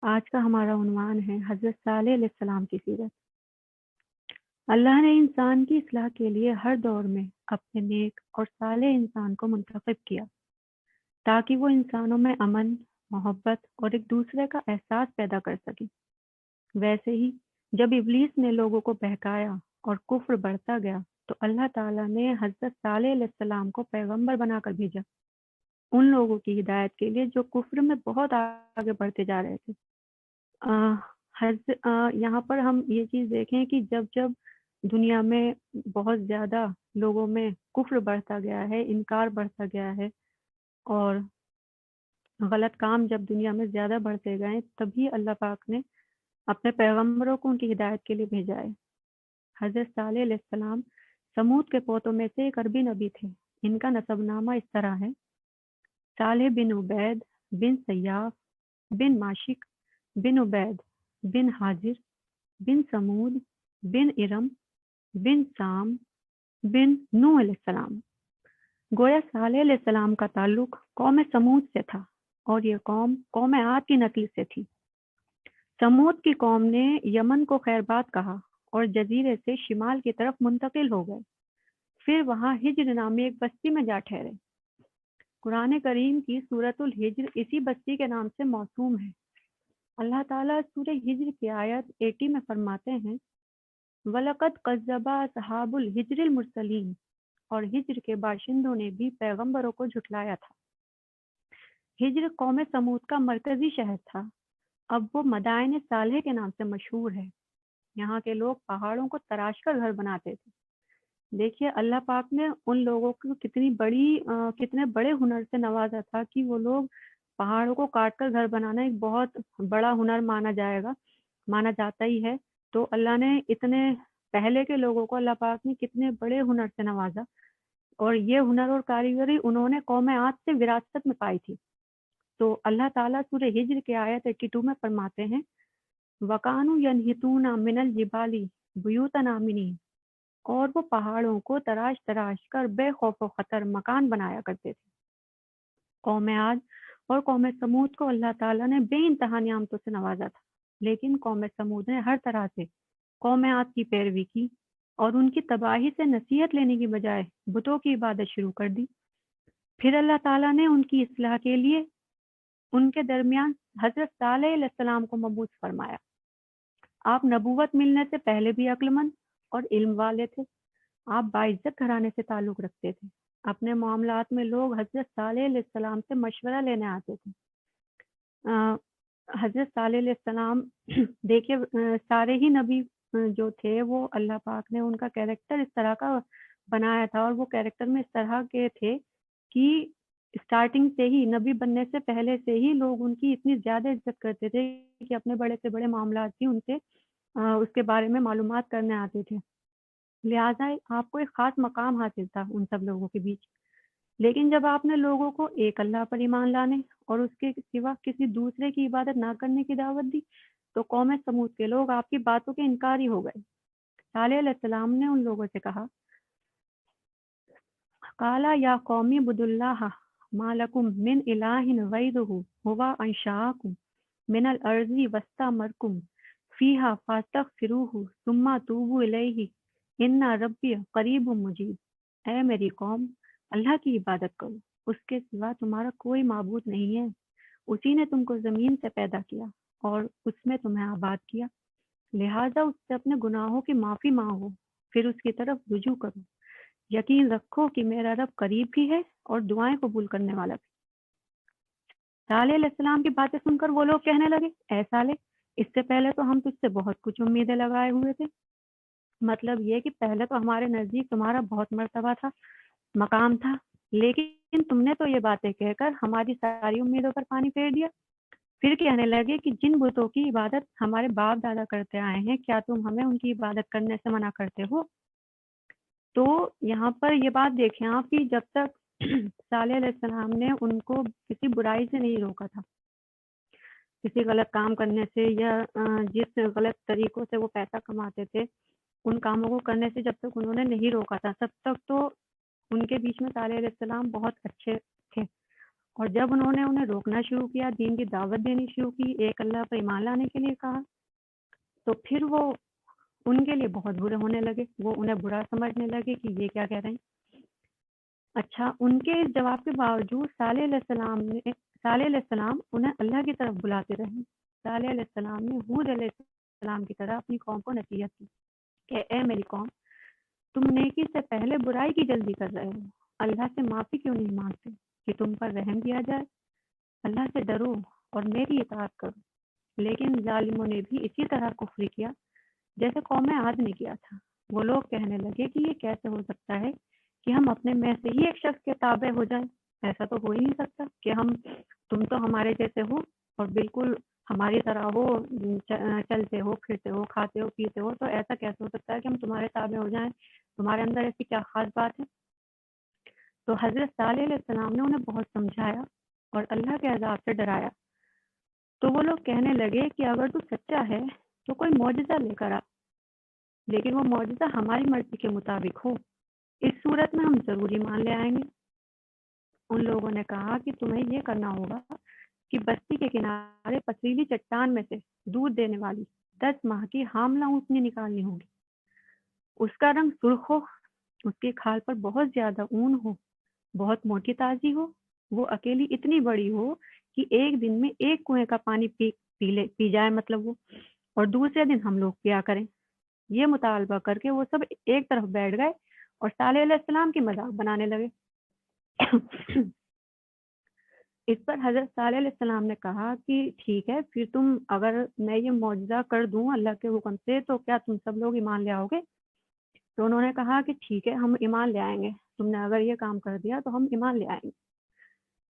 آج کا ہمارا عنوان ہے حضرت صالح علیہ السلام کی سیرت۔ اللہ نے انسان کی اصلاح کے لیے ہر دور میں اپنے نیک اور صالح انسان کو منتخب کیا تاکہ وہ انسانوں میں امن، محبت اور ایک دوسرے کا احساس پیدا کر سکیں۔ ویسے ہی جب ابلیس نے لوگوں کو بہکایا اور کفر بڑھتا گیا تو اللہ تعالیٰ نے حضرت صالح علیہ السلام کو پیغمبر بنا کر بھیجا، ان لوگوں کی ہدایت کے لیے جو کفر میں بہت آگے بڑھتے جا رہے تھے۔ یہاں پر ہم یہ چیز دیکھیں کہ جب جب دنیا میں بہت زیادہ لوگوں میں کفر بڑھتا گیا ہے، انکار بڑھتا گیا ہے اور غلط کام جب دنیا میں زیادہ بڑھتے گئے، تبھی اللہ پاک نے اپنے پیغمبروں کو ان کی ہدایت کے لیے بھیجا ہے۔ حضرت صالح علیہ السلام سمود کے پوتوں میں سے ایک عربی نبی تھے۔ ان کا نسب نامہ اس طرح ہے: صالح بن عبید بن سیاف بن ماشک بن عبید بن حاجر بن سمود بن ارم بن سام بن نوح علیہ السلام۔ گویا صالح علیہ السلام کا تعلق قوم سمود سے تھا اور یہ قوم عاد کی نسل سے تھی۔ سمود کی قوم نے یمن کو خیر باد کہا اور جزیرے سے شمال کی طرف منتقل ہو گئے، پھر وہاں ہجر نامی ایک بستی میں جا ٹھہرے۔ قرآن کریم کی سورۃ الحجر اسی بستی کے نام سے موسوم ہے۔ اللہ تعالیٰ سورہ ہجر کی آیت 80 میں فرماتے ہیں: وَلَقَدْ قَذَّبَ أَصْحَابُ الْحِجْرِ الْمُرْسَلِينَ، اور ہجر کے باشندوں نے بھی پیغمبروں کو جھٹلایا تھا۔ ہجر قوم سمود کا مرکزی شہر تھا، اب وہ مدائن صالح کے نام سے مشہور ہے۔ یہاں کے لوگ پہاڑوں کو تراش کر گھر بناتے تھے۔ دیکھیے اللہ پاک نے ان لوگوں کو کتنے بڑے ہنر سے نوازا تھا کہ وہ لوگ پہاڑوں کو کاٹ کر گھر بنانا ایک بہت بڑا ہنر مانا جاتا ہی ہے۔ تو اللہ نے اتنے پہلے کے لوگوں کو اللہ پاک نے کتنے بڑے ہنر سے نوازا، اور یہ ہنر اور کاریگری انہوں نے قوم عاد سے وراثت میں پائی تھی۔ تو اللہ تعالیٰ سورہ ہجر کے آیت 82 میں فرماتے ہیں: وَقَانُوا يَنْحِتُونَ مِنَ الْجِبَالِ بُيُوتًا آمِنِينَ، اور وہ پہاڑوں کو تراش کر بے خوف و خطر مکان بنایا کرتے تھے۔ قوم عاد اور قوم سمود کو اللہ تعالیٰ نے بے انتہا نعمتوں سے نوازا تھا، لیکن قوم سمود نے ہر طرح سے قوم عاد کی پیروی کی اور ان کی تباہی سے نصیحت لینے کی بجائے بتوں کی عبادت شروع کر دی۔ پھر اللہ تعالیٰ نے ان کی اصلاح کے لیے ان کے درمیان حضرت صالح علیہ السلام کو مبعوث فرمایا۔ آپ نبوت ملنے سے پہلے بھی عقل مند اور علم والے تھے۔ آپ باعزت گھرانے سے تعلق رکھتے تھے۔ اپنے معاملات میں لوگ حضرت صالح علیہ السلام سے مشورہ لینے آتے تھے۔ حضرت صالح علیہ السلام دیکھیے سارے ہی نبی جو تھے وہ اللہ پاک نے ان کا کیریکٹر اس طرح کا بنایا تھا، اور وہ کیریکٹر میں اس طرح کے تھے کہ اسٹارٹنگ سے ہی، نبی بننے سے پہلے سے ہی لوگ ان کی اتنی زیادہ عزت کرتے تھے کہ اپنے بڑے سے بڑے معاملات بھی ان سے اس کے بارے میں معلومات کرنے آتے تھے۔ لہٰذا آپ کو ایک خاص مقام حاصل تھا ان سب لوگوں کے بیچ۔ لیکن جب آپ نے لوگوں کو ایک اللہ پر ایمان لانے اور اس کے سوا کسی دوسرے کی عبادت نہ کرنے کی دعوت دی تو قوم سمود کے لوگ آپ کی باتوں کے انکاری ہو گئے۔ صالح علیہ السلام نے ان لوگوں سے کہا: قَالَ يَا قَوْمِ اعْبُدُوا اللَّهَ مَا لَكُم مِّنْ إِلَٰهٍ غَيْرُهُ هُوَ أَنشَأَكُم مِّنَ الْأَرْضِ وَاسْتَعْمَرَكُم فِيهَا فَاسْتَغْفِرُوهُ ثُمَّ تُوبُوا إِلَيْهِ إِنَّ رَبِّي قَرِيبٌ مُّجِيبٌ۔ اے میری قوم، اللہ کی عبادت کرو، اس کے سوا تمہارا کوئی معبود نہیں ہے۔ اسی نے تم کو زمین سے پیدا کیا اور اس میں تمہیں آباد کیا، لہٰذا اس سے اپنے گناہوں کی معافی مانگو، پھر اس کی طرف رجوع کرو۔ یقین رکھو کہ میرا رب قریب بھی ہے اور دعائیں قبول کرنے والا بھی۔ صالح علیہ السلام کی باتیں سن کر وہ لوگ کہنے لگے: اے صالح، اس سے پہلے تو ہم تجھ سے بہت کچھ امیدیں لگائے ہوئے تھے۔ مطلب یہ کہ پہلے تو ہمارے نزدیک تمہارا بہت مرتبہ تھا، مقام تھا، لیکن تم نے تو یہ باتیں کہہ کر ہماری ساری امیدوں پر پانی پھیر دیا۔ پھر کہنے لگے کہ جن بتوں کی عبادت ہمارے باپ دادا کرتے آئے ہیں، کیا تم ہمیں ان کی عبادت کرنے سے منع کرتے ہو؟ تو یہاں پر یہ بات دیکھیں آپ کہ جب تک صالح علیہ السلام نے ان کو کسی برائی سے نہیں روکا تھا، کسی غلط کام کرنے سے، یا جس غلط طریقوں سے وہ پیسہ کماتے تھے ان کاموں کو کرنے سے جب تک انہوں نے نہیں روکا تھا، تب تک تو ان کے بیچ میں صالح علیہ السلام بہت اچھے تھے اور جب انہوں نے انہیں روکنا شروع کیا، دین کی دعوت دینی شروع کی، ایک اللہ پر ایمان لانے کے لیے کہا، تو پھر وہ ان کے لیے بہت برے ہونے لگے، وہ انہیں برا سمجھنے لگے کہ یہ کیا کہہ رہے ہیں۔ اچھا، ان کے اس جواب کے باوجود صالح علیہ السلام انہیں اللہ کی طرف بلاتے رہے۔ صالح علیہ السلام نے ہود علیہ السلام کی طرح اپنی قوم کو نصیحت کی کہ اے میری قوم، تم نیکی سے پہلے برائی کی جلدی کر رہے ہو، اللہ سے معافی کیوں نہیں مانگتے کہ تم پر رحم کیا جائے؟ اللہ سے ڈرو اور میری اطاعت کرو۔ لیکن ظالموں نے بھی اسی طرح کفر کیا جیسے قوم عاد نے کیا تھا۔ وہ لوگ کہنے لگے کہ یہ کیسے ہو سکتا ہے کہ ہم اپنے میں سے ہی ایک شخص کے تابع ہو جائیں؟ ایسا تو ہو ہی نہیں سکتا کہ تم تو ہمارے جیسے ہو اور بالکل ہماری طرح ہو، چلتے ہو، پھرتے ہو، کھاتے ہو، پیتے ہو، تو ایسا کیسے ہو سکتا ہے کہ ہم تمہارے تابع ہو جائیں؟ تمہارے اندر ایسی کیا خاص بات ہے؟ تو حضرت صالح علیہ السلام نے انہیں بہت سمجھایا اور اللہ کے عذاب سے ڈرایا۔ تو وہ لوگ کہنے لگے کہ اگر تو سچا ہے تو کوئی معجزہ لے کر آ، لیکن وہ معجزہ ہماری مرضی کے مطابق ہو، اس صورت میں ہم ضرور ایمان لے آئیں گے۔ ان لوگوں نے کہا کہ تمہیں یہ کرنا ہوگا کہ بستی کے کنارے پتھریلی چٹان میں سے دودھ دینے والی 10 ماہ کی حاملہ اونٹنی نکالنی ہوگی۔ اس کا رنگ سرخ ہو، اس کی کھال پر بہت زیادہ اون ہو، بہت موٹی تازی ہو، وہ اکیلی اتنی بڑی ہو کہ ایک دن میں ایک کنویں کا پانی پی جائے، مطلب وہ، اور دوسرے دن ہم لوگ پیا کریں۔ یہ مطالبہ کر کے وہ سب ایک طرف بیٹھ گئے اور صالح علیہ السلام کی مذاق بنانے لگے۔ اس پر حضرت صالح علیہ السلام نے کہا کہ ٹھیک ہے، پھر تم اگر میں یہ معجزہ کر دوں اللہ کے حکم سے تو کیا تم سب لوگ ایمان لے آؤ گے؟ تو انہوں نے کہا کہ ٹھیک ہے، ہم ایمان لے آئیں گے، تم نے اگر یہ کام کر دیا تو ہم ایمان لے آئیں گے۔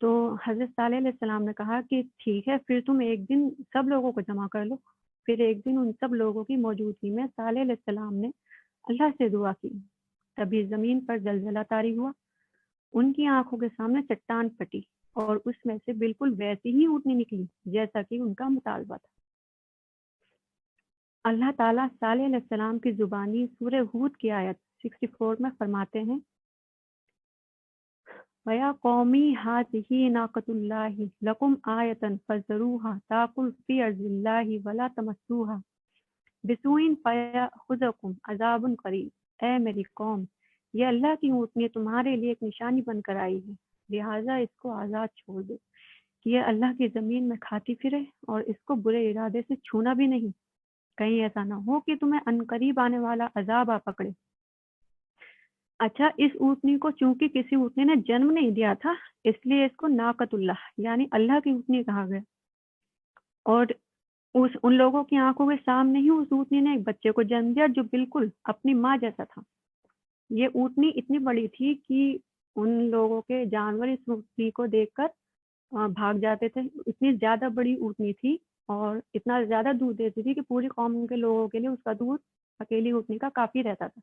تو حضرت صالح علیہ السلام نے کہا کہ ٹھیک ہے، پھر تم ایک دن سب لوگوں کو جمع کر لو۔ پھر ایک دن ان سب لوگوں کی موجودگی میں صالح علیہ السلام نے اللہ سے دعا کی، تبھی زمین پر زلزلہ طاری ہوا، ان کی آنکھوں کے سامنے چٹان پھٹی اور اس میں سے بالکل ویسی ہی اونٹنی نکلی جیسا کہ ان کا مطالبہ تھا۔ اللہ تعالیٰ صالح علیہ السلام کی زبانی سورہ ہود کی آیت 64 میں فرماتے ہیں، وَيَا قَوْمِ هَٰذِهِ نَاقَةُ اللَّهِ لَكُمْ آیَةً فَذَرُوهَا تَأْکُلْ فِی أَرْضِ اللَّهِ وَلَا تَمَسُّوهَا بِسُوءٍ فَیَأْخُذَکُمْ عَذَابٌ قَریب۔ اے میری قوم، یہ اللہ کی اونٹنی تمہارے لیے ایک نشانی بن کر آئی ہے، لہٰذا اس کو آزاد چھوڑ دو کہ یہ اللہ کی زمین میں کھاتی پھرے اور اس کو برے ارادے سے چھونا بھی نہیں، کہیں ایسا نہ ہو کہ تمہیں عنقریب آنے والا عذاب آ پکڑے۔ اچھا، اس اونٹنی کو چونکہ کسی اونٹنی نے جنم نہیں دیا تھا، اس لیے اس کو ناقۃ اللہ یعنی اللہ کی اونٹنی کہا گیا، اور ان لوگوں کی آنکھوں کے سامنے ہی اس اونٹنی نے ایک بچے کو جنم دیا جو بالکل اپنی ماں جیسا تھا۔ یہ اونٹنی اتنی بڑی تھی کہ ان لوگوں کے جانور اس اونٹنی کو دیکھ کر بھاگ جاتے تھے، اتنی زیادہ بڑی اونٹنی تھی اور اتنا زیادہ دودھ دیتی تھی کہ پوری قوم کے لوگوں کے لیے اس کا دودھ اکیلی اونٹنی کا کافی رہتا تھا،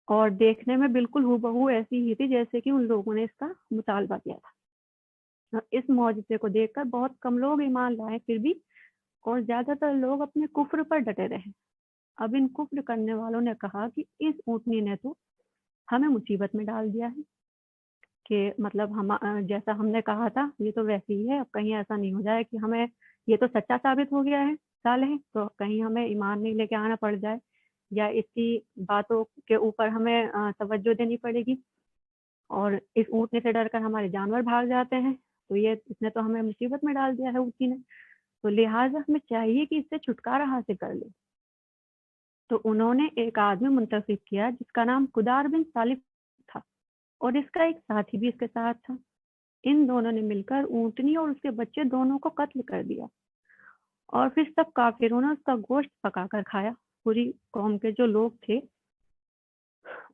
اور دیکھنے میں بالکل ہو بہو ایسی ہی تھی جیسے کہ ان لوگوں نے اس کا مطالبہ کیا تھا۔ اس معجزے کو دیکھ کر بہت کم لوگ ایمان لائے پھر بھی، اور زیادہ تر لوگ اپنے کفر پر ڈٹے رہے۔ اب ان کفر کرنے والوں نے کہا کہ اس اونٹنی نے تو ہمیں مصیبت میں ڈال دیا ہے، کہ مطلب جیسا ہم نے کہا تھا یہ تو ویسے ہی ہے، اب کہیں ایسا نہیں ہو جائے کہ ہمیں یہ تو سچا ثابت ہو گیا ہے صالح، تو کہیں ہمیں ایمان نہیں لے کے آنا پڑ جائے یا اس کی باتوں کے اوپر ہمیں توجہ دینی پڑے گی، اور اس اونٹنی سے ڈر کر ہمارے جانور بھاگ جاتے ہیں، تو یہ اس نے تو ہمیں مصیبت میں ڈال دیا ہے اونٹنی نے، تو لہٰذا ہمیں چاہیے کہ اس سے چھٹکارا حاصل کر لے۔ تو انہوں نے ایک آدمی منتخب کیا جس کا نام قدار بن سالف تھا، اور اس کا ایک ساتھی بھی اس کے ساتھ تھا۔ ان دونوں نے مل کر اونٹنی اور اس کے بچے دونوں کو قتل کر دیا، اور پھر سب کافروں نے اس کا گوشت پکا کر کھایا۔ پوری قوم کے جو لوگ تھے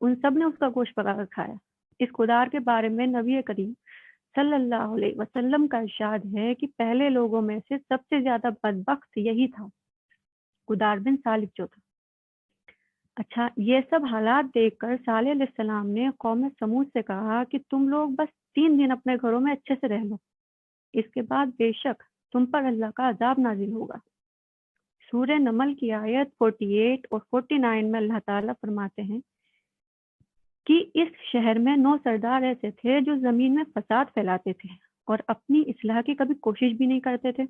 ان سب نے اس کا گوشت پکا کر کھایا۔ اس قدار کے بارے میں نبی کریم صلی اللہ علیہ وسلم کا ارشاد ہے کہ پہلے لوگوں میں سے سب سے زیادہ بدبخت یہی تھا، قدار بن سالف جو تھا۔ اچھا، یہ سب حالات دیکھ کر صالح علیہ السلام نے قوم سمود سے کہا کہ تم لوگ بس 3 دن اپنے گھروں میں اچھے سے رہ لو، اس کے بعد بے شک تم پر اللہ کا عذاب نازل ہوگا۔ سورہ نمل کی آیت 48 اور 49 میں اللہ تعالیٰ فرماتے ہیں کہ اس شہر میں 9 سردار ایسے تھے جو زمین میں فساد پھیلاتے تھے اور اپنی اصلاح کی کبھی کوشش بھی نہیں کرتے تھے۔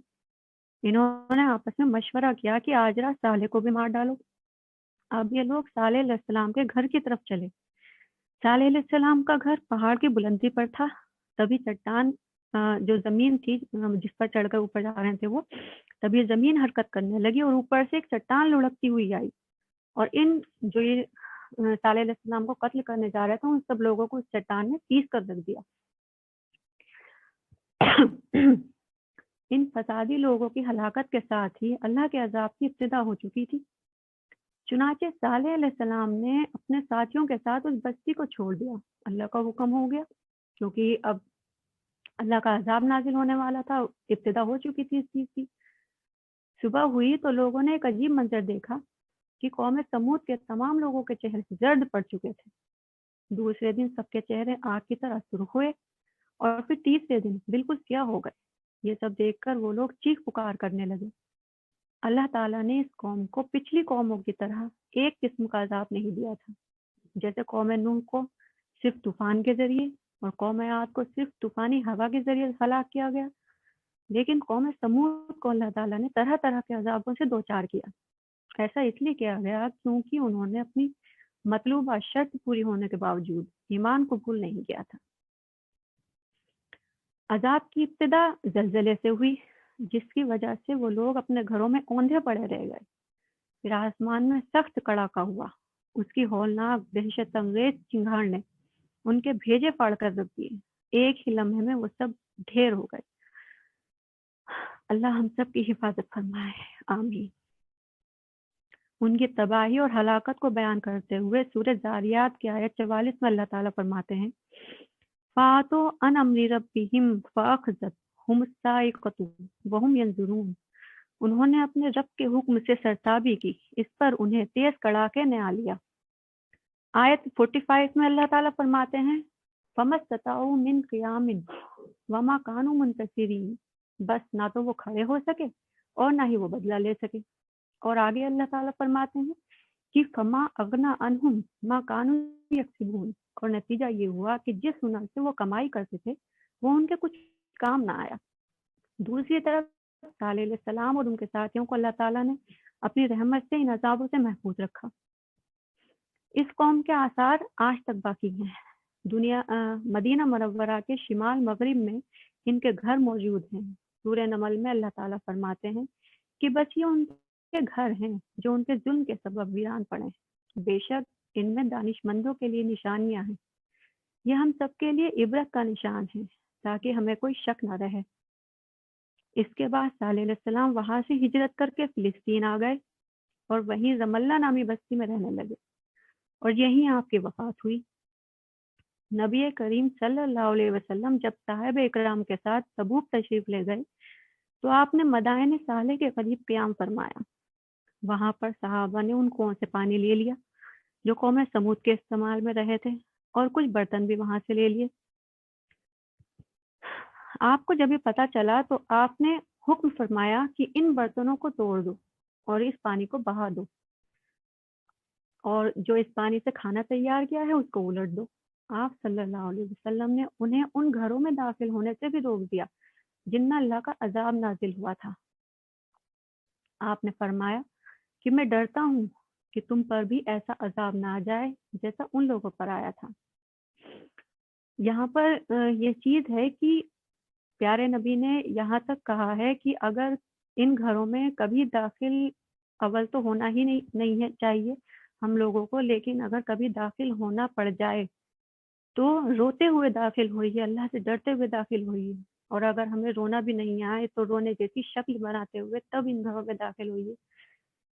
انہوں نے آپس میں مشورہ کیا کہ آج رات صالح کو بھی مار ڈالو۔ اب یہ لوگ صالح علیہ السلام کے گھر کی طرف چلے۔ صالح علیہ السلام کا گھر پہاڑ کی بلندی پر تھا۔ تبھی چٹان جو زمین تھی جس پر چڑھ کر اوپر جا رہے تھے وہ، تبھی زمین حرکت کرنے لگی اور اوپر سے ایک چٹان لڑکتی ہوئی آئی اور ان جو یہ صالح علیہ السلام کو قتل کرنے جا رہے تھے ان سب لوگوں کو اس چٹان نے پیس کر رکھ دیا۔ ان فسادی لوگوں کی ہلاکت کے ساتھ ہی اللہ کے عذاب کی ابتدا ہو چکی تھی۔ چنانچہ صالح علیہ السلام نے اپنے ساتھیوں کے ساتھ اس بستی کو چھوڑ دیا۔ اللہ کا حکم ہو گیا کیونکہ اب اللہ کا عذاب نازل ہونے والا تھا، ابتدا ہو چکی تھی اس چیز کی۔ صبح ہوئی تو لوگوں نے ایک عجیب منظر دیکھا کہ قوم سمود کے تمام لوگوں کے چہرے زرد پڑ چکے تھے۔ دوسرے دن سب کے چہرے آگ کی طرح سرخ ہوئے اور پھر تیسرے دن بالکل سیاہ ہو گئے۔ یہ سب دیکھ کر وہ لوگ چیخ پکار کرنے لگے۔ اللہ تعالیٰ نے اس قوم کو پچھلی قوموں کی طرح ایک قسم کا عذاب نہیں دیا تھا، جیسے قوم نوح کو صرف طوفان کے ذریعے اور قوم عاد کو صرف طوفانی ہوا کے ذریعے ہلاک کیا گیا، لیکن قوم سمود کو اللہ تعالیٰ نے طرح طرح کے عذابوں سے دوچار کیا۔ ایسا اس لیے کیا گیا کیونکہ انہوں نے اپنی مطلوبہ شرط پوری ہونے کے باوجود ایمان قبول نہیں کیا تھا۔ عذاب کی ابتدا زلزلے سے ہوئی، جس کی وجہ سے وہ لوگ اپنے گھروں میں اوندھے پڑے رہ گئے۔ پھر آسمان میں سخت کڑاکا ہوا، اس کی ہولناک دہشت انگیز چنگاڑ نے ان کے بھیجے پاڑ کر رکھ دیے۔ ایک ہی لمحے میں وہ سب ڈھیر ہو گئے۔ اللہ ہم سب کی حفاظت فرمائے، آمین۔ ان کی تباہی اور ہلاکت کو بیان کرتے ہوئے سورہ زاریات کی آیت 44 میں اللہ تعالیٰ فرماتے ہیں فَاتُوا عَنْ أَمْرِ رَبِّهِمْ فَأَخَذَتْهُمُ الصَّاعِقَةُ وَهُمْ يَنظُرُونَ۔ انہوں نے اپنے رب کے حکم سے سرتابی کی، اس پر انہیں تیز کڑاکے نے آ لیا۔ آیت 45 میں اللہ تعالیٰ فرماتے ہیں فَمَا اسْتَطَاعُوا مِنْ قِيَامٍ وَمَا كَانُوا مُنتَصِرِينَ۔ بس نہ تو وہ کھڑے ہو سکے اور نہ ہی وہ بدلہ لے سکے۔ اور آگے اللہ تعالیٰ فرماتے ہیں کہ فما اغنا عنہم ما کانوا یکسبون، اور نتیجہ یہ ہوا کہ جس ہنر سے وہ کمائی کرتے تھے وہ ان کے کچھ کام نہ آیا۔ دوسری طرف صالح علیہ السلام اور ان کے ساتھیوں کو اللہ تعالیٰ نے اپنی رحمت سے ان عذابوں سے محفوظ رکھا۔ اس قوم کے آثار آج تک باقی ہیں۔ مدینہ منورہ کے شمال مغرب میں ان کے گھر موجود ہیں۔ سورہ نمل میں اللہ تعالیٰ فرماتے ہیں کہ بس یہ ان کے گھر ہیں جو ان کے ظلم کے سبب ویران پڑے۔ بے شک ان میں دانش مندوں کے لیے نشانیاں ہیں، یہ ہم سب کے لیے عبرت کا نشان ہے تاکہ ہمیں کوئی شک نہ رہے۔ اس کے بعد صالح علیہ السلام وہاں سے ہجرت کر کے فلسطین آ گئے اور وہیں زملہ نامی بستی میں رہنے لگے اور یہیں آپ کی وفات ہوئی۔ نبی کریم صلی اللہ علیہ وسلم جب صاحب اکرام کے ساتھ تبوک تشریف لے گئے تو آپ نے مدائن صالح کے قریب قیام فرمایا۔ وہاں پر صحابہ نے ان کنوؤں سے پانی لے لیا جو قوم سمود کے استعمال میں رہے تھے اور کچھ برتن بھی وہاں سے لے لیے۔ آپ کو جب یہ پتہ چلا تو آپ نے حکم فرمایا کہ ان برتنوں کو توڑ دو اور اس پانی کو بہا دو، اور جو اس پانی سے کھانا تیار کیا ہے اس کو الٹ دو۔ آپ صلی اللہ علیہ وسلم نے انہیں ان گھروں میں داخل ہونے سے بھی روک دیا جن میں اللہ کا عذاب نازل ہوا تھا۔ آپ نے فرمایا کہ میں ڈرتا ہوں کہ تم پر بھی ایسا عذاب نہ آ جائے جیسا ان لوگوں پر آیا تھا۔ یہاں پر یہ چیز ہے کہ پیارے نبی نے یہاں تک کہا ہے کہ اگر ان گھروں میں کبھی داخل اول تو ہونا ہی نہیں ہے چاہیے ہم لوگوں کو، لیکن اگر کبھی داخل ہونا پڑ جائے تو روتے ہوئے داخل ہوئیے، اللہ سے ڈرتے ہوئے داخل ہوئیے، اور اگر ہمیں رونا بھی نہیں آئے تو رونے جیسی شکل بناتے ہوئے تب ان گھروں میں داخل ہوئیے،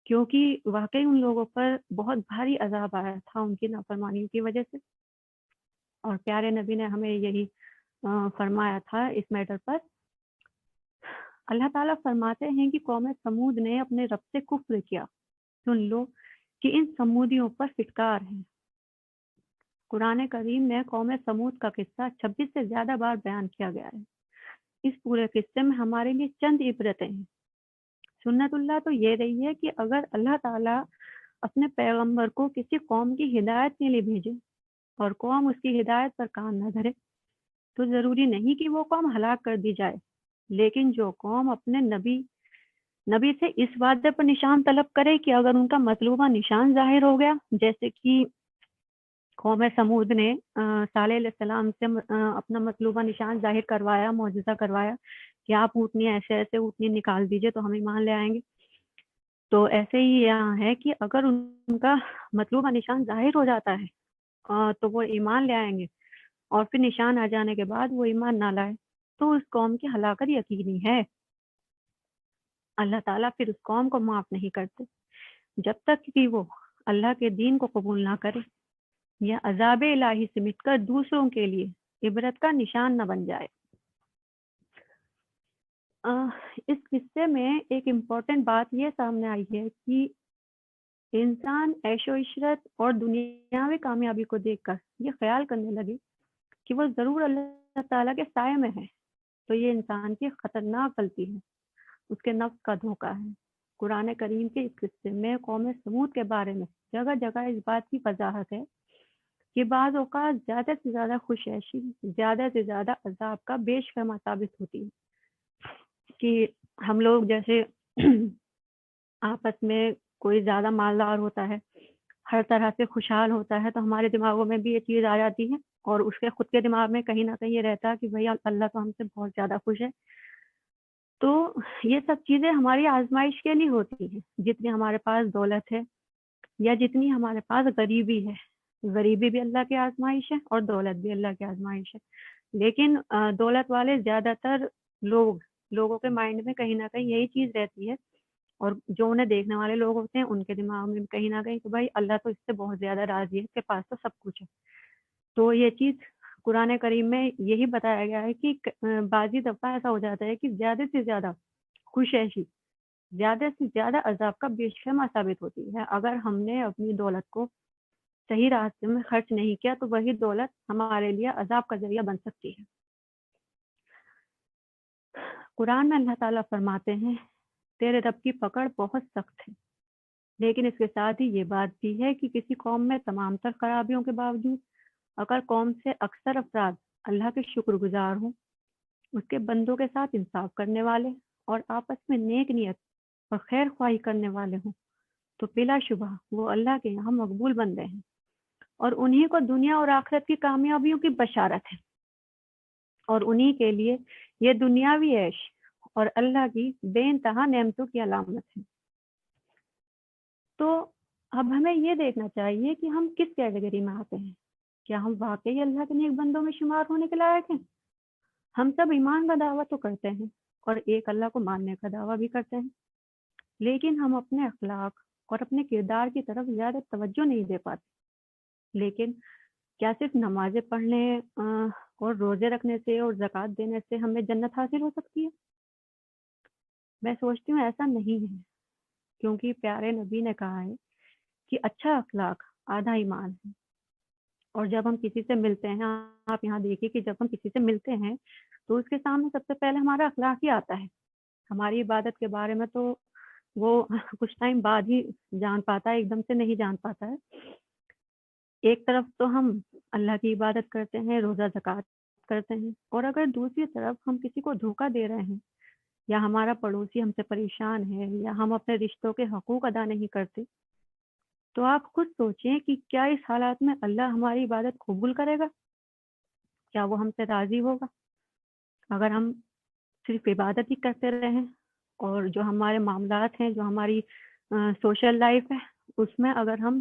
کیونکہ واقعی ان لوگوں پر بہت بھاری عذاب آیا تھا ان کی نافرمانیوں کی وجہ سے۔ اور پیارے نبی نے ہمیں یہی فرمایا تھا اس میٹر پر۔ اللہ تعالیٰ فرماتے ہیں کہ قوم سمود نے اپنے رب سے کفر کیا، سن لو کہ ان سمودیوں پر فٹکار ہے۔ قرآن کریم میں قوم سمود کا قصہ 26 سے زیادہ بار بیان کیا گیا ہے۔ اس پورے قصے میں ہمارے لیے چند عبرتیں ہیں۔ سنت اللہ تو یہ رہی ہے کہ اگر اللہ تعالیٰ اپنے پیغمبر کو کسی قوم کی ہدایت کے لیے بھیجے اور قوم اس کی ہدایت پر کان نہ دھرے تو ضروری نہیں کہ وہ قوم ہلاک کر دی جائے، لیکن جو قوم اپنے نبی سے اس وعدے پر نشان طلب کرے کہ اگر ان کا مطلوبہ نشان ظاہر ہو گیا، جیسے کہ قوم سمود نے صالح علیہ السلام سے اپنا مطلوبہ نشان ظاہر کروایا، معجزہ کروایا کہ آپ اونٹنی ایسے ایسے اونٹنی نکال دیجئے تو ہم ایمان لے آئیں گے۔ تو ایسے ہی یہاں ہے کہ اگر ان کا مطلوبہ نشان ظاہر ہو جاتا ہے تو وہ ایمان لے آئیں گے، اور پھر نشان آ جانے کے بعد وہ ایمان نہ لائے تو اس قوم کی ہلاکت یقینی ہے۔ اللہ تعالیٰ پھر اس قوم کو معاف نہیں کرتے جب تک کہ وہ اللہ کے دین کو قبول نہ کرے یا عذاب الہی سے مٹ کر دوسروں کے لیے عبرت کا نشان نہ بن جائے۔ اس قصے میں ایک امپورٹنٹ بات یہ سامنے آئی ہے کہ انسان عیش و عشرت اور دنیاوی کامیابی کو دیکھ کر یہ خیال کرنے لگے کہ وہ ضرور اللہ تعالیٰ کے سائے میں ہے، تو یہ انسان کی خطرناک غلطی ہے، اس کے نفس کا دھوکہ ہے۔ قرآن کریم کے اس قصے میں قوم سمود کے بارے میں جگہ جگہ اس بات کی وضاحت ہے کہ بعض اوقات زیادہ سے زیادہ خوش عیشی زیادہ سے زیادہ عذاب کا بیش خیمہ ثابت ہوتی ہے۔ کہ ہم لوگ جیسے آپس میں کوئی زیادہ مالدار ہوتا ہے، ہر طرح سے خوشحال ہوتا ہے، تو ہمارے دماغوں میں بھی یہ چیز آ جاتی ہے، اور اس کے خود کے دماغ میں کہیں نہ کہیں یہ رہتا ہے کہ بھئی اللہ تو ہم سے بہت زیادہ خوش ہے۔ تو یہ سب چیزیں ہماری آزمائش کے لیے ہوتی ہیں، جتنی ہمارے پاس دولت ہے یا جتنی ہمارے پاس غریبی ہے۔ غریبی بھی اللہ کی آزمائش ہے اور دولت بھی اللہ کی آزمائش ہے، لیکن دولت والے زیادہ تر لوگوں کے مائنڈ میں کہیں نہ کہیں یہی چیز رہتی ہے، اور جو انہیں دیکھنے والے لوگ ہوتے ہیں ان کے دماغ میں کہیں نہ کہیں کہ بھائی اللہ تو اس سے بہت زیادہ راضی ہے، اس کے پاس تو سب کچھ ہے۔ تو یہ چیز قرآن کریم میں یہی بتایا گیا ہے کہ بعضی دفعہ ایسا ہو جاتا ہے کہ زیادہ سے زیادہ خوش عیشی زیادہ سے زیادہ عذاب کا بیش خیمہ ثابت ہوتی ہے۔ اگر ہم نے اپنی دولت کو صحیح راستے میں خرچ نہیں کیا تو وہی دولت ہمارے لیے عذاب کا ذریعہ بن سکتی ہے۔ قرآن میں اللہ تعالیٰ فرماتے ہیں تیرے رب کی پکڑ بہت سخت ہے، لیکن اس کے ساتھ ہی یہ بات بھی ہے کہ کسی قوم میں تمام تر خرابیوں کے باوجود اگر قوم سے اکثر افراد اللہ کے شکر گزار ہوں، اس کے بندوں کے ساتھ انصاف کرنے والے اور آپس میں نیک نیت اور خیر خواہی کرنے والے ہوں، تو بلا شبہ وہ اللہ کے یہاں مقبول بندے ہیں، اور انہی کو دنیا اور آخرت کی کامیابیوں کی بشارت ہے، اور انہی کے لیے یہ دنیاوی عیش اور اللہ کی بے انتہا نعمتوں کی علامت ہے۔ تو اب ہمیں یہ دیکھنا چاہیے کہ ہم کس کیٹیگری میں آتے ہیں۔ کیا ہم واقعی اللہ کے نیک بندوں میں شمار ہونے کے لائق ہیں؟ ہم سب ایمان کا دعویٰ تو کرتے ہیں اور ایک اللہ کو ماننے کا دعویٰ بھی کرتے ہیں، لیکن ہم اپنے اخلاق اور اپنے کردار کی طرف زیادہ توجہ نہیں دے پاتے۔ لیکن کیا صرف نمازیں پڑھنے اور روزے رکھنے سے اور زکوٰۃ دینے سے ہمیں جنت حاصل ہو سکتی ہے؟ میں سوچتی ہوں ایسا نہیں ہے، کیونکہ پیارے نبی نے کہا ہے کہ اچھا اخلاق آدھا ایمان ہے۔ اور جب ہم کسی سے ملتے ہیں، آپ یہاں دیکھیے کہ جب ہم کسی سے ملتے ہیں تو اس کے سامنے سب سے پہلے ہمارا اخلاق ہی آتا ہے۔ ہماری عبادت کے بارے میں تو وہ کچھ ٹائم بعد ہی جان پاتا ہے، ایک دم سے نہیں جان پاتا ہے۔ ایک طرف تو ہم اللہ کی عبادت کرتے ہیں، روزہ زکوٰۃ کرتے ہیں، اور اگر دوسری طرف ہم کسی کو دھوکہ دے رہے ہیں یا ہمارا پڑوسی ہم سے پریشان ہے یا ہم اپنے رشتوں کے حقوق ادا نہیں کرتے، تو آپ خود سوچیں کہ کیا اس حالات میں اللہ ہماری عبادت قبول کرے گا؟ کیا وہ ہم سے راضی ہوگا؟ اگر ہم صرف عبادت ہی کرتے رہیں اور جو ہمارے معاملات ہیں، جو ہماری سوشل لائف ہے، اس میں اگر ہم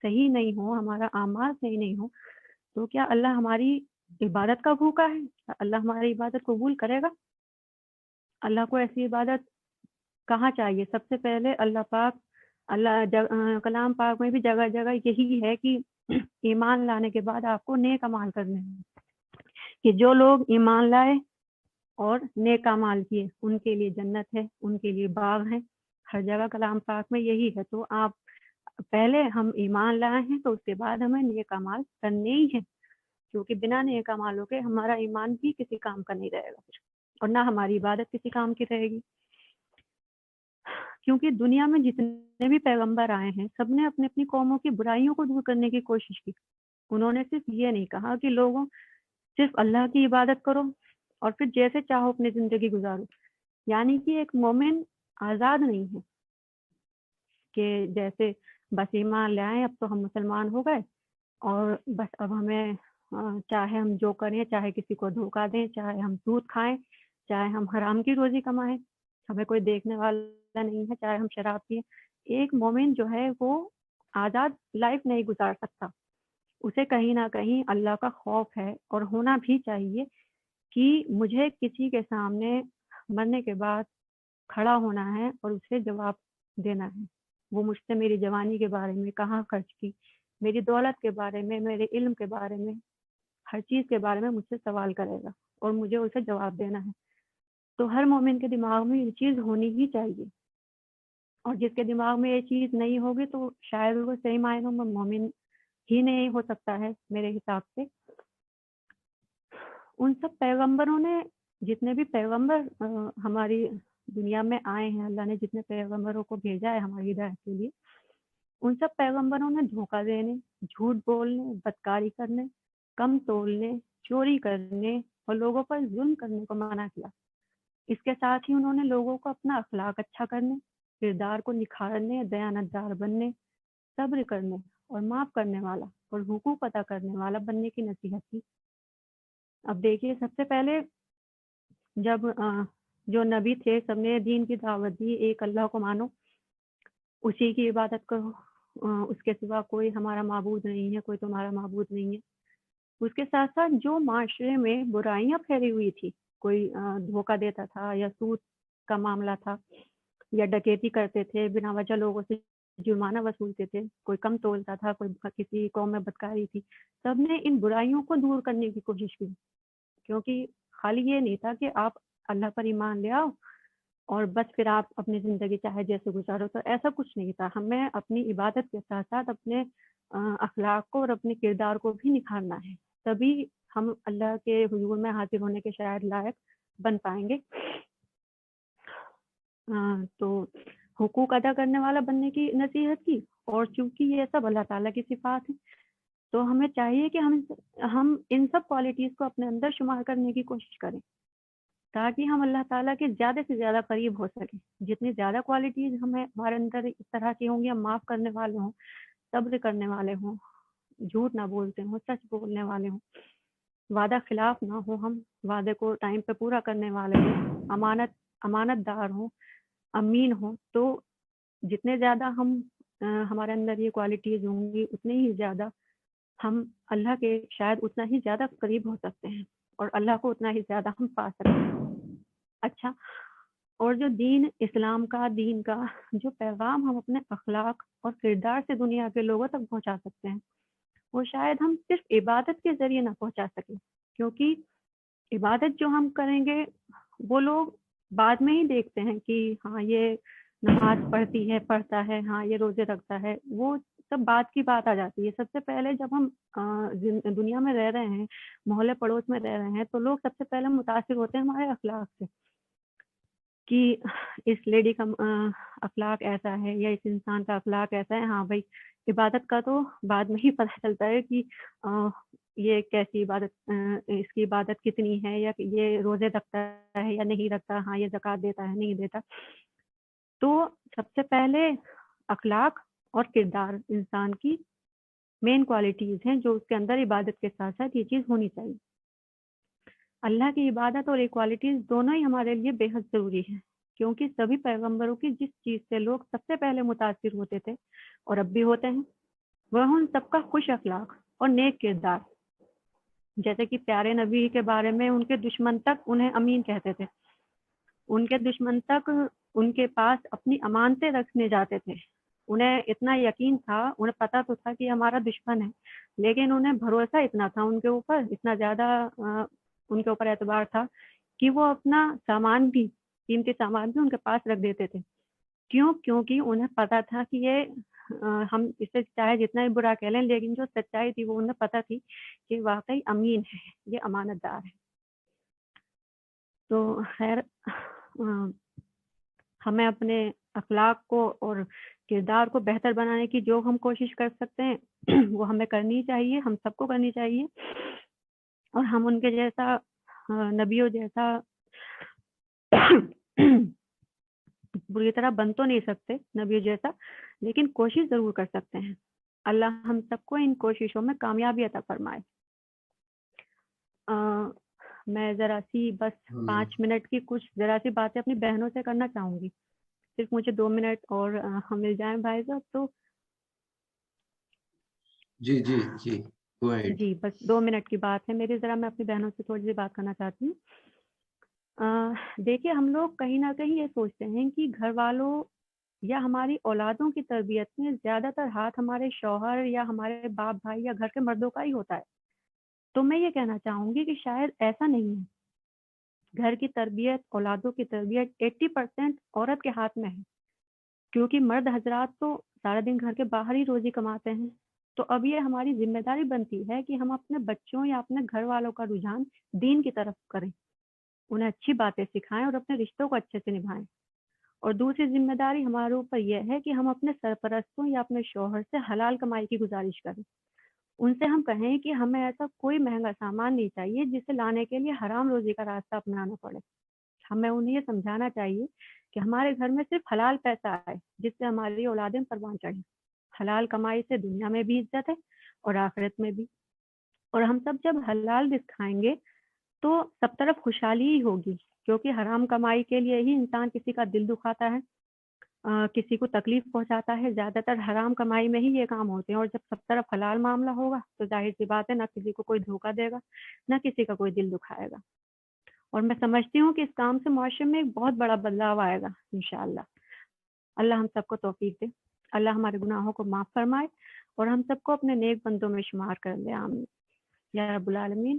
صحیح نہیں ہوں، ہمارا اعمال صحیح نہیں ہو، تو کیا اللہ ہماری عبادت کا بھوکا ہے؟ کیا اللہ ہماری عبادت قبول کرے گا؟ اللہ کو ایسی عبادت کہاں چاہیے؟ سب سے پہلے کلام پاک میں بھی جگہ جگہ یہی ہے کہ ایمان لانے کے بعد آپ کو نیک اعمال کرنے ہیں، کہ جو لوگ ایمان لائے اور نیک اعمال کیے ان کے لیے جنت ہے، ان کے لیے باغ ہیں، ہر جگہ کلام پاک میں یہی ہے۔ تو آپ پہلے ہم ایمان لائے ہیں تو اس کے بعد ہمیں نیک اعمال کرنے ہی ہیں، کیونکہ بنا نیک اعمالوں کے ہمارا ایمان بھی کسی کام کا نہیں رہے گا پھر، اور نہ ہماری عبادت کسی کام کی رہے گی۔ کیونکہ دنیا میں جتنے بھی پیغمبر آئے ہیں سب نے اپنی اپنی قوموں کی برائیوں کو دور کرنے کی کوشش کی، انہوں نے صرف یہ نہیں کہا کہ لوگوں صرف اللہ کی عبادت کرو اور پھر جیسے چاہو اپنی زندگی گزارو، یعنی کہ ایک مومن آزاد نہیں ہے کہ جیسے بس ایمان لے آئیں اب تو ہم مسلمان ہو گئے اور بس اب ہمیں چاہے ہم جو کریں، چاہے کسی کو دھوکہ دیں، چاہے ہم سود کھائیں، چاہے ہم حرام کی روزی کمائیں، ہمیں کوئی دیکھنے والا نہیں ہے، چاہے ہم شراب پئیں۔ ایک مومن جو ہے وہ آزاد لائف نہیں گزار سکتا، اسے کہیں نہ کہیں اللہ کا خوف ہے، اور ہونا بھی چاہیے کہ مجھے کسی کے سامنے مرنے کے بعد کھڑا ہونا ہے اور اسے جواب دینا ہے۔ وہ مجھ سے میری جوانی کے بارے میں کہاں خرچ کی، میری دولت کے بارے میں، میرے علم کے بارے میں، ہر چیز کے بارے میں مجھ سے سوال کرے گا اور مجھے اسے جواب دینا ہے۔ تو ہر مومن کے دماغ میں یہ چیز ہونی ہی چاہیے، اور جس کے دماغ میں یہ چیز نہیں ہوگی تو شاید وہ صحیح معنوں میں مومن ہی نہیں ہو سکتا ہے میرے حساب سے۔ ان سب پیغمبروں نے، جتنے بھی پیغمبر ہماری دنیا میں آئے ہیں، اللہ نے جتنے پیغمبروں کو بھیجا ہے ہماری ہدایت کے لیے، ان سب پیغمبروں نے دھوکہ دینے، جھوٹ بولنے، بدکاری کرنے، کم تولنے، چوری کرنے اور لوگوں پر ظلم کرنے کو منع کیا۔ اس کے ساتھ ہی انہوں نے لوگوں کو اپنا اخلاق اچھا کرنے، کردار کو نکھارنے، دیانتدار بننے، صبر کرنے اور معاف کرنے والا اور حقوق ادا کرنے والا بننے کی نصیحت کی۔ اب دیکھیے، سب سے پہلے جب جو نبی تھے سب نے دین کی دعوت دی، ایک اللہ کو مانو، اسی کی عبادت کرو، اس کے سوا کوئی ہمارا معبود نہیں ہے، کوئی تمہارا معبود نہیں ہے۔ اس کے ساتھ ساتھ جو معاشرے میں برائیاں پھیلی ہوئی تھی، کوئی دھوکہ دیتا تھا یا سود کا معاملہ تھا یا ڈکیتی کرتے تھے، بنا وجہ لوگوں سے جرمانہ وصولتے تھے، کوئی کم تولتا تھا، کوئی کسی قوم میں بدکاری تھی، سب نے ان برائیوں کو دور کرنے کی کوشش کی، کیونکہ خالی یہ نہیں تھا کہ آپ اللہ پر ایمان لے آؤ اور بس پھر آپ اپنی زندگی چاہے جیسے گزارو، تو ایسا کچھ نہیں تھا۔ ہمیں اپنی عبادت کے ساتھ ساتھ اپنے اخلاق کو اور اپنے کردار کو بھی نکھارنا ہے، تبھی ہم اللہ کے حضور میں حاضر ہونے کے شاید لائق بن پائیں گے۔ تو حقوق ادا کرنے والا بننے کی نصیحت کی، اور چونکہ یہ سب اللہ تعالیٰ کی صفات ہیں تو ہمیں چاہیے کہ ہم ان سب کوالٹیز کو اپنے اندر شمار کرنے کی کوشش کریں، تاکہ ہم اللہ تعالیٰ کے زیادہ سے زیادہ قریب ہو سکیں۔ جتنی زیادہ کوالٹیز ہمارے اندر اس طرح کی ہوں گی، ہم معاف کرنے والے ہوں، صبر کرنے والے ہوں، جھوٹ نہ بولتے ہوں، سچ بولنے والے ہوں، وعدہ خلاف نہ ہو، ہم وعدے کو ٹائم پہ پورا کرنے والے ہوں، امانت دار ہوں، امین ہوں، تو جتنے زیادہ ہمارے اندر یہ کوالٹیز ہوں گی، اتنے ہی زیادہ ہم اللہ کے شاید اتنا ہی زیادہ قریب ہو سکتے ہیں، اور اللہ کو اتنا ہی زیادہ ہم پا سکتے ہیں۔ اچھا، اور جو اسلام کا دین کا جو پیغام ہم اپنے اخلاق اور کردار سے دنیا کے لوگوں تک پہنچا سکتے ہیں، وہ شاید ہم صرف عبادت کے ذریعے نہ پہنچا سکیں، کیونکہ عبادت جو ہم کریں گے وہ لوگ بعد میں ہی دیکھتے ہیں کہ ہاں یہ نماز پڑھتا ہے، ہاں یہ روزے رکھتا ہے، وہ سب بات کی بات آ جاتی ہے۔ سب سے پہلے جب ہم دنیا میں رہ رہے ہیں، محلے پڑوس میں رہ رہے ہیں، تو لوگ سب سے پہلے متاثر ہوتے ہیں ہمارے اخلاق سے، کہ اس لیڈی کا اخلاق ایسا ہے یا اس انسان کا اخلاق ایسا ہے۔ ہاں بھائی، عبادت کا تو بعد میں ہی پتہ چلتا ہے کہ یہ کیسی عبادت، اس کی عبادت کتنی ہے، یا یہ روزے رکھتا ہے یا نہیں رکھتا، ہاں یہ زکوٰۃ دیتا ہے نہیں دیتا۔ تو سب سے پہلے اخلاق اور کردار انسان کی مین کوالٹیز ہیں، جو اس کے اندر عبادت کے ساتھ ساتھ یہ چیز ہونی چاہیے۔ اللہ کی عبادت اور ایکوالٹیز دونوں ہی ہمارے لیے بے حد ضروری ہے، کیونکہ سبھی پیغمبروں کی جس چیز سے لوگ سب سے پہلے متاثر ہوتے تھے اور اب بھی ہوتے ہیں، وہ ان سب کا خوش اخلاق اور نیک کردار۔ جیسے کہ پیارے نبی کے بارے میں ان کے دشمن تک انہیں امین کہتے تھے، ان کے دشمن تک ان کے پاس اپنی امانتیں رکھنے جاتے تھے۔ انہیں اتنا یقین تھا، انہیں پتا تو تھا کہ ہمارا دشمن ہے، لیکن انہیں بھروسہ اتنا تھا ان کے اوپر، اتنا زیادہ ان کے اوپر اعتبار تھا کہ وہ اپنا سامان بھی، قیمتی سامان بھی ان کے پاس رکھ دیتے تھے۔ کیوں؟ کیونکہ انہیں پتا تھا کہ یہ ہم اسے چاہے جتنا ہی برا کہہ لیں، لیکن جو سچائی تھی وہ انہیں پتا تھی کہ واقعی امین ہے، یہ امانت دار ہے۔ تو خیر، ہمیں اپنے اخلاق کو اور کردار کو بہتر بنانے کی جو ہم کوشش کر سکتے ہیں، وہ ہمیں کرنی چاہیے، ہم سب کو کرنی چاہیے، اور ہم ان کے جیسا نبیوں جیسا بری طرح بن تو نہیں سکتے نبیوں جیسا، لیکن کوشش ضرور کر سکتے ہیں۔ اللہ ہم سب کو ان کوششوں میں کامیابی عطا فرمائے۔ میں ذرا سی بس آمین۔ 5 منٹ کی کچھ ذرا سی باتیں اپنی بہنوں سے کرنا چاہوں گی، صرف مجھے 2 منٹ اور مل جائیں بھائی صاحب تو۔ جی جی جی go ahead۔ جی بس 2 منٹ کی بات ہے میری، ذرا میں اپنی بہنوں سے تھوڑی سی بات کرنا چاہتی ہوں۔ دیکھیے، ہم لوگ کہیں نہ کہیں یہ سوچتے ہیں کہ گھر والوں یا ہماری اولادوں کی تربیت میں زیادہ تر ہاتھ ہمارے شوہر یا ہمارے باپ بھائی یا گھر کے مردوں کا ہی ہوتا ہے۔ تو میں یہ کہنا چاہوں گی کہ شاید ایسا نہیں ہے۔ گھر کی تربیت، اولادوں کی تربیت 80% عورت کے ہاتھ میں ہے، کیونکہ مرد حضرات تو سارا دن گھر کے باہر ہی روزی کماتے ہیں۔ تو اب یہ ہماری ذمہ داری بنتی ہے کہ ہم اپنے بچوں یا اپنے گھر والوں کا رجحان دین کی طرف کریں، انہیں اچھی باتیں سکھائیں اور اپنے رشتوں کو اچھے سے نبھائیں۔ اور دوسری ذمہ داری ہمارے اوپر یہ ہے کہ ہم اپنے سرپرستوں یا اپنے شوہر سے حلال کمائی کی گزارش کریں، ان سے ہم کہیں کہ ہمیں ایسا کوئی مہنگا سامان نہیں چاہیے جسے لانے کے لیے حرام روزی کا راستہ اپنانا پڑے۔ ہمیں انہیں یہ سمجھانا چاہیے کہ ہمارے گھر میں صرف حلال پیسہ آئے جس سے ہماری اولادیں پروان چڑھیں۔ حلال کمائی سے دنیا میں بھی عزت ہے اور آخرت میں بھی۔ اور ہم سب جب حلال رزق کھائیں گے تو سب طرف خوشحالی ہی ہوگی، کیونکہ حرام کمائی کے لیے ہی انسان کسی کا دل دکھاتا ہے، کسی کو تکلیف پہنچاتا ہے۔ زیادہ تر حرام کمائی میں ہی یہ کام ہوتے ہیں، اور جب سب طرف حلال معاملہ ہوگا تو ظاہر سی بات ہے نہ کسی کو کوئی دھوکہ دے گا، نہ کسی کا کوئی دل دکھائے گا۔ اور میں سمجھتی ہوں کہ اس کام سے معاشرے میں ایک بہت بڑا بدلاؤ آئے گا انشاءاللہ۔ اللہ ہم سب کو توفیق دے، اللہ ہمارے گناہوں کو معاف فرمائے اور ہم سب کو اپنے نیک بندوں میں شمار کر لے، آمین یا رب العالمین۔